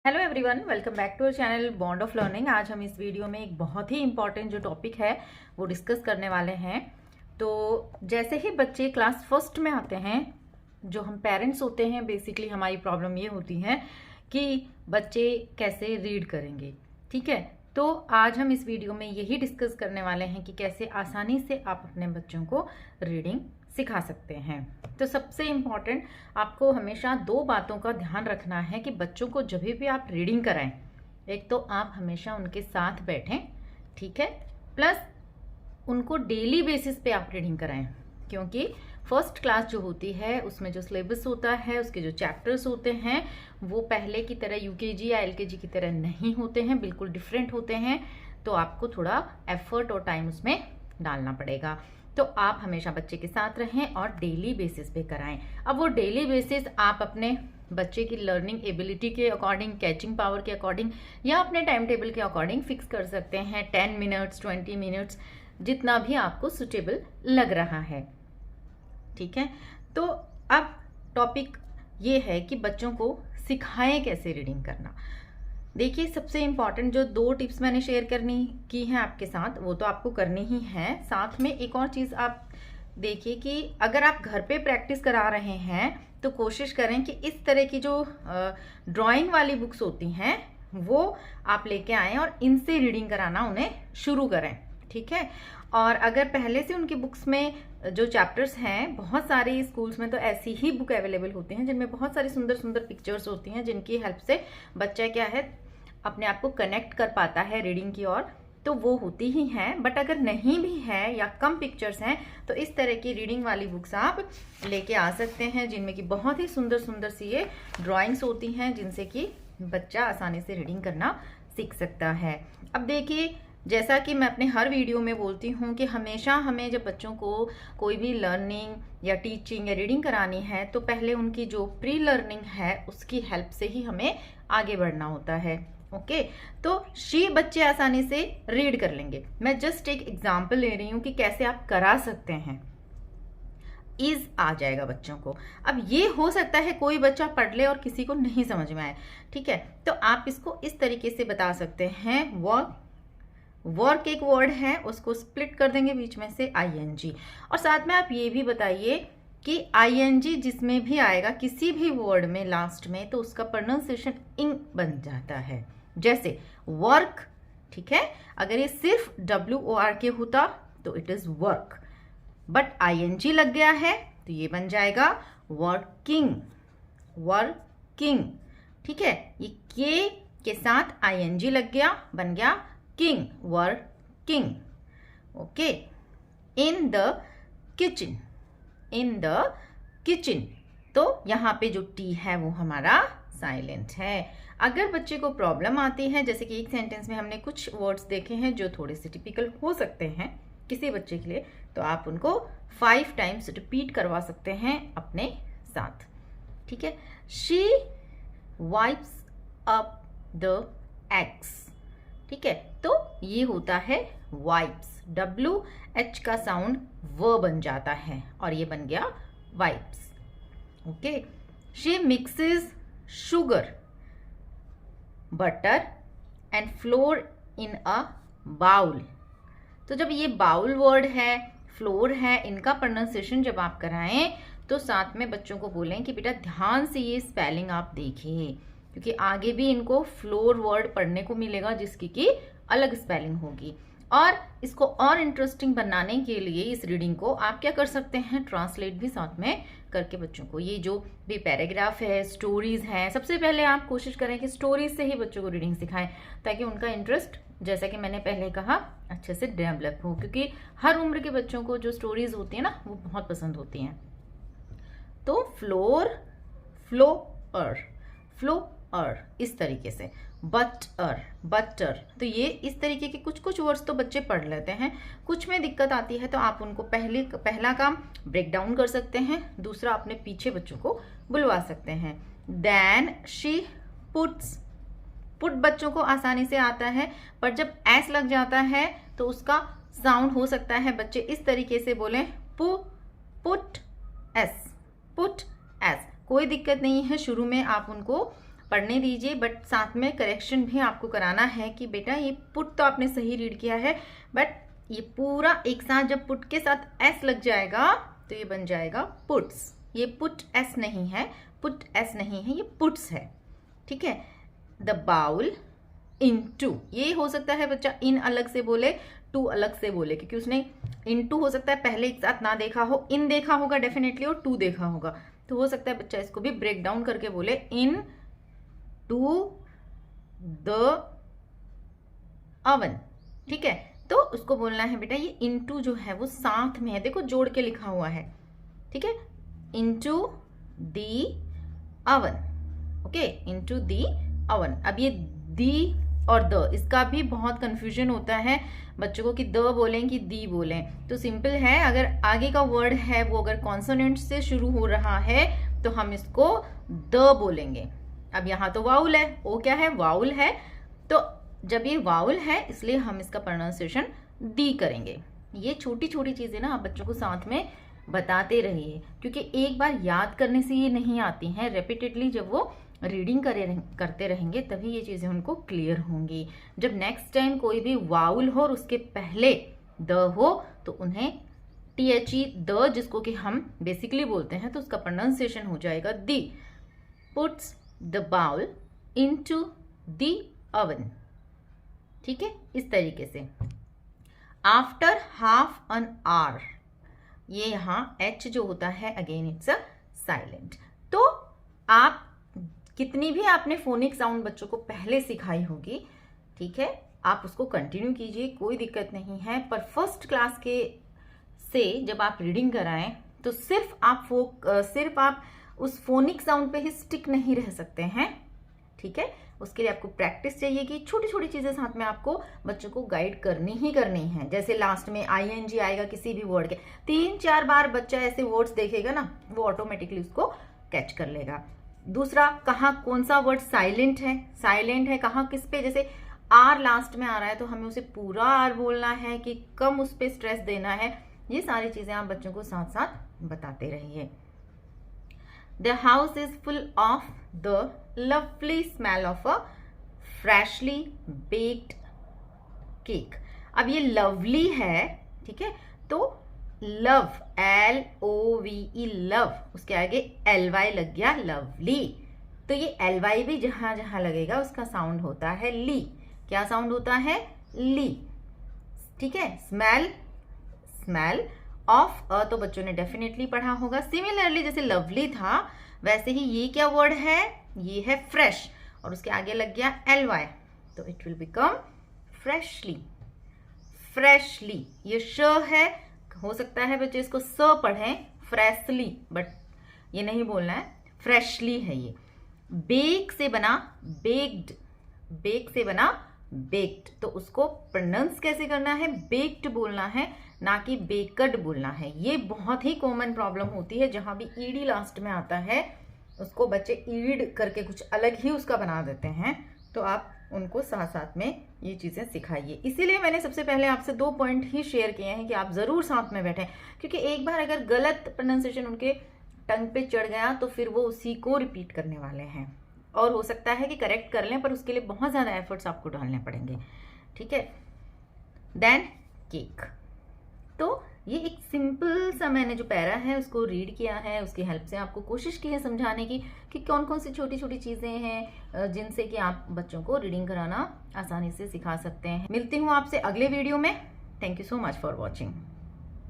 Hello everyone, welcome back to our channel Bond of Learning. आज हम इस video में एक बहुत ही इम्पॉर्टेंट जो टॉपिक है वो डिस्कस करने वाले हैं। तो जैसे ही बच्चे क्लास फर्स्ट में आते हैं, जो हम पेरेंट्स होते हैं, बेसिकली हमारी प्रॉब्लम ये होती है कि बच्चे कैसे रीड करेंगे। ठीक है, तो आज हम इस वीडियो में यही डिस्कस करने वाले हैं कि कैसे आसानी से आप अपने बच्चों को रीडिंग सिखा सकते हैं। तो सबसे इम्पॉर्टेंट, आपको हमेशा दो बातों का ध्यान रखना है कि बच्चों को जब भी आप रीडिंग कराएं, एक तो आप हमेशा उनके साथ बैठें, ठीक है, प्लस उनको डेली बेसिस पे आप रीडिंग कराएं, क्योंकि फर्स्ट क्लास जो होती है उसमें जो सिलेबस होता है, उसके जो चैप्टर्स होते हैं वो पहले की तरह यूकेजी या एलकेजी की तरह नहीं होते हैं, बिल्कुल डिफरेंट होते हैं। तो आपको थोड़ा एफर्ट और टाइम उसमें डालना पड़ेगा। तो आप हमेशा बच्चे के साथ रहें और डेली बेसिस पे कराएं। अब वो डेली बेसिस आप अपने बच्चे की लर्निंग एबिलिटी के अकॉर्डिंग, कैचिंग पावर के अकॉर्डिंग या अपने टाइम टेबल के अकॉर्डिंग फिक्स कर सकते हैं। 10 मिनट्स, 20 मिनट्स, जितना भी आपको सुटेबल लग रहा है। ठीक है, तो अब टॉपिक ये है कि बच्चों को सिखाएं कैसे रीडिंग करना। देखिए, सबसे इम्पॉर्टेंट जो दो टिप्स मैंने शेयर करनी की हैं आपके साथ, वो तो आपको करनी ही है। साथ में एक और चीज़ आप देखिए कि अगर आप घर पे प्रैक्टिस करा रहे हैं तो कोशिश करें कि इस तरह की जो ड्राइंग वाली बुक्स होती हैं वो आप लेके आएँ और इनसे रीडिंग कराना उन्हें शुरू करें। ठीक है, और अगर पहले से उनकी बुक्स में जो चैप्टर्स हैं, बहुत सारे स्कूल्स में तो ऐसी ही बुक अवेलेबल होती हैं जिनमें बहुत सारी सुंदर सुंदर पिक्चर्स होती हैं, जिनकी हेल्प से बच्चा क्या है अपने आप को कनेक्ट कर पाता है रीडिंग की ओर, तो वो होती ही हैं। बट अगर नहीं भी है या कम पिक्चर्स हैं तो इस तरह की रीडिंग वाली बुक्स आप लेके आ सकते हैं, जिनमें कि बहुत ही सुंदर सुंदर सी ये ड्राइंग्स होती हैं, जिनसे कि बच्चा आसानी से रीडिंग करना सीख सकता है। अब देखिए, जैसा कि मैं अपने हर वीडियो में बोलती हूँ कि हमेशा हमें जब बच्चों को कोई भी लर्निंग या टीचिंग या रीडिंग करानी है तो पहले उनकी जो प्री लर्निंग है उसकी हेल्प से ही हमें आगे बढ़ना होता है। ओके, तो शी बच्चे आसानी से रीड कर लेंगे। मैं जस्ट एक एग्जाम्पल ले रही हूँ कि कैसे आप करा सकते हैं। इज आ जाएगा बच्चों को। अब ये हो सकता है कोई बच्चा पढ़ ले और किसी को नहीं समझ में आए, ठीक है, तो आप इसको इस तरीके से बता सकते हैं। वर्क एक वर्ड है, उसको स्प्लिट कर देंगे बीच में से आईएनजी, और साथ में आप ये भी बताइए कि आईएनजी जिसमें भी आएगा किसी भी वर्ड में लास्ट में, तो उसका प्रोनाउंसिएशन इंग बन जाता है। जैसे वर्क, ठीक है, अगर ये सिर्फ WORK होता तो it is work, but ING लग गया है तो ये बन जाएगा वर्किंग, वर्किंग। ठीक है, ये के साथ आईएनजी लग गया, बन गया king, working. Okay, in the kitchen, in the kitchen, तो यहाँ पे जो टी है वो हमारा साइलेंट है। अगर बच्चे को प्रॉब्लम आती है, जैसे कि एक सेंटेंस में हमने कुछ वर्ड्स देखे हैं जो थोड़े से टिपिकल हो सकते हैं किसी बच्चे के लिए, तो आप उनको 5 टाइम्स रिपीट करवा सकते हैं अपने साथ। ठीक है, she wipes up the eggs, ठीक है, तो ये होता है वाइप्स, WH का साउंड व बन जाता है और ये बन गया wipes. Okay, she mixes sugar, butter and flour in a bowl. तो जब ये बाउल वर्ड है, फ्लोर है, इनका प्रोनाउंसिएशन जब आप कराएं तो साथ में बच्चों को बोलें कि बेटा ध्यान से ये स्पेलिंग आप देखिए, क्योंकि आगे भी इनको फ्लोर वर्ड पढ़ने को मिलेगा जिसकी की अलग स्पेलिंग होगी। और इसको और इंटरेस्टिंग बनाने के लिए इस रीडिंग को आप क्या कर सकते हैं, ट्रांसलेट भी साथ में करके बच्चों को, ये जो भी पैराग्राफ है, स्टोरीज हैं, सबसे पहले आप कोशिश करें कि स्टोरीज से ही बच्चों को रीडिंग सिखाएं, ताकि उनका इंटरेस्ट, जैसा कि मैंने पहले कहा, अच्छे से डेवलप हो, क्योंकि हर उम्र के बच्चों को जो स्टोरीज होती है ना वो बहुत पसंद होती हैं। तो फ्लोर, फ्लोअर, फ्लोअर, इस तरीके से, बटर, बटर, तो ये इस तरीके के कुछ कुछ वर्ड्स तो बच्चे पढ़ लेते हैं। कुछ में दिक्कत आती है तो आप उनको पहला काम ब्रेक डाउन कर सकते हैं, दूसरा अपने पीछे बच्चों को बुलवा सकते हैं। देन शी पुट्स, पुट बच्चों को आसानी से आता है, पर जब एस लग जाता है तो उसका साउंड हो सकता है बच्चे इस तरीके से बोलें, पुट एस, पुट एस, कोई दिक्कत नहीं है। शुरू में आप उनको पढ़ने दीजिए, बट साथ में करेक्शन भी आपको कराना है कि बेटा ये पुट तो आपने सही रीड किया है, बट ये पूरा एक साथ जब पुट के साथ एस लग जाएगा तो ये बन जाएगा पुट्स। ये पुट एस नहीं है, पुट एस नहीं है, ये पुट्स है। ठीक है। द बाउल इनटू, ये हो सकता है बच्चा इन अलग से बोले, टू अलग से बोले, क्योंकि उसने इनटू हो सकता है पहले एक साथ ना देखा हो, इन देखा होगा डेफिनेटली और टू देखा होगा, तो हो सकता है बच्चा इसको भी ब्रेक डाउन करके बोले इन टू द अवन। ठीक है। तो उसको बोलना है बेटा ये इनटू जो है वो साथ में है, देखो जोड़ के लिखा हुआ है। ठीक है। Into the oven. Okay, into the oven. अब ये दी और द, इसका भी बहुत कंफ्यूजन होता है बच्चों को कि द बोलें कि दी बोलें। तो सिंपल है, अगर आगे का वर्ड है वो अगर कॉन्सोनेंट से शुरू हो रहा है तो हम इसको द बोलेंगे। अब यहाँ तो वाउल है, ओ क्या है, वाउल है, तो जब ये वाउल है इसलिए हम इसका प्रोनाउंसिएशन दी करेंगे। ये छोटी छोटी चीजें ना आप बच्चों को साथ में बताते रहिए, क्योंकि एक बार याद करने से ये नहीं आती हैं, रेपिटेडली जब वो रीडिंग करते रहेंगे तभी ये चीजें उनको क्लियर होंगी। जब नेक्स्ट टाइम कोई भी वाउल हो और उसके पहले द हो तो उन्हें THE द, जिसको कि हम बेसिकली बोलते हैं, तो उसका प्रोनाउंसिएशन हो जाएगा the. Puts the bowl into the oven. ठीक है, इस तरीके से। आफ्टर हाफ एन आवर, ये यहाँ H जो होता है अगेन इट्स अ साइलेंट। तो आप कितनी भी आपने फोनिक साउंड बच्चों को पहले सिखाई होगी, ठीक है, आप उसको कंटिन्यू कीजिए, कोई दिक्कत नहीं है। पर फर्स्ट क्लास के से जब आप रीडिंग कराएं तो सिर्फ आप उस फोनिक साउंड पे ही स्टिक नहीं रह सकते हैं। ठीक है, उसके लिए आपको प्रैक्टिस चाहिए कि छोटी छोटी चीजें साथ में आपको बच्चों को गाइड करनी ही करनी है। जैसे लास्ट में ING आएगा किसी भी वर्ड के, 3-4 बार बच्चा ऐसे वर्ड्स देखेगा ना, वो ऑटोमेटिकली उसको कैच कर लेगा। दूसरा, कहाँ कौन सा वर्ड साइलेंट है, कहाँ किस पे, जैसे आर लास्ट में आ रहा है तो हमें उसे पूरा आर बोलना है कि कम उस पे स्ट्रेस देना है। ये सारी चीजें आप बच्चों को साथ साथ बताते रहिए। The house is full of the lovely smell of a freshly baked cake. अब ये lovely है, ठीक है, तो लव, LOVE लव, उसके आगे LY लग गया लवली, तो ये LY भी जहां जहां लगेगा उसका साउंड होता है ली। क्या साउंड होता है? ली। ठीक है। स्मेल ऑफ अ तो बच्चों ने डेफिनेटली पढ़ा होगा। सिमिलरली जैसे लवली था वैसे ही ये क्या वर्ड है? ये है फ्रेश, और उसके आगे लग गया LY, तो it will become freshly. Freshly, ये श है, हो सकता है बच्चे इसको स पढ़ें फ्रेशली, बट ये नहीं बोलना है, फ्रेशली है ये। बेक से बना बेक्ड, बेक से बना बेक्ड, तो उसको प्रोनाउंस कैसे करना है? बेक्ड बोलना है, ना कि बेकड बोलना है। ये बहुत ही कॉमन प्रॉब्लम होती है, जहां भी ईडी लास्ट में आता है उसको बच्चे ईड करके कुछ अलग ही उसका बना देते हैं, तो आप उनको साथ साथ में ये चीजें सिखाइए। इसीलिए मैंने सबसे पहले आपसे 2 पॉइंट ही शेयर किए हैं कि आप जरूर साथ में बैठें, क्योंकि एक बार अगर गलत प्रोनाउंसिएशन उनके टंग पे चढ़ गया तो फिर वो उसी को रिपीट करने वाले हैं, और हो सकता है कि करेक्ट कर लें, पर उसके लिए बहुत ज़्यादा एफर्ट्स आपको डालने पड़ेंगे। ठीक है। देन केक, तो ये एक सिंपल सा मैंने जो पैरा है उसको रीड किया है, उसकी हेल्प से आपको कोशिश की है समझाने की कि कौन कौन सी छोटी छोटी चीज़ें हैं जिनसे कि आप बच्चों को रीडिंग कराना आसानी से सिखा सकते हैं। मिलती हूँ आपसे अगले वीडियो में। Thank you so much for watching.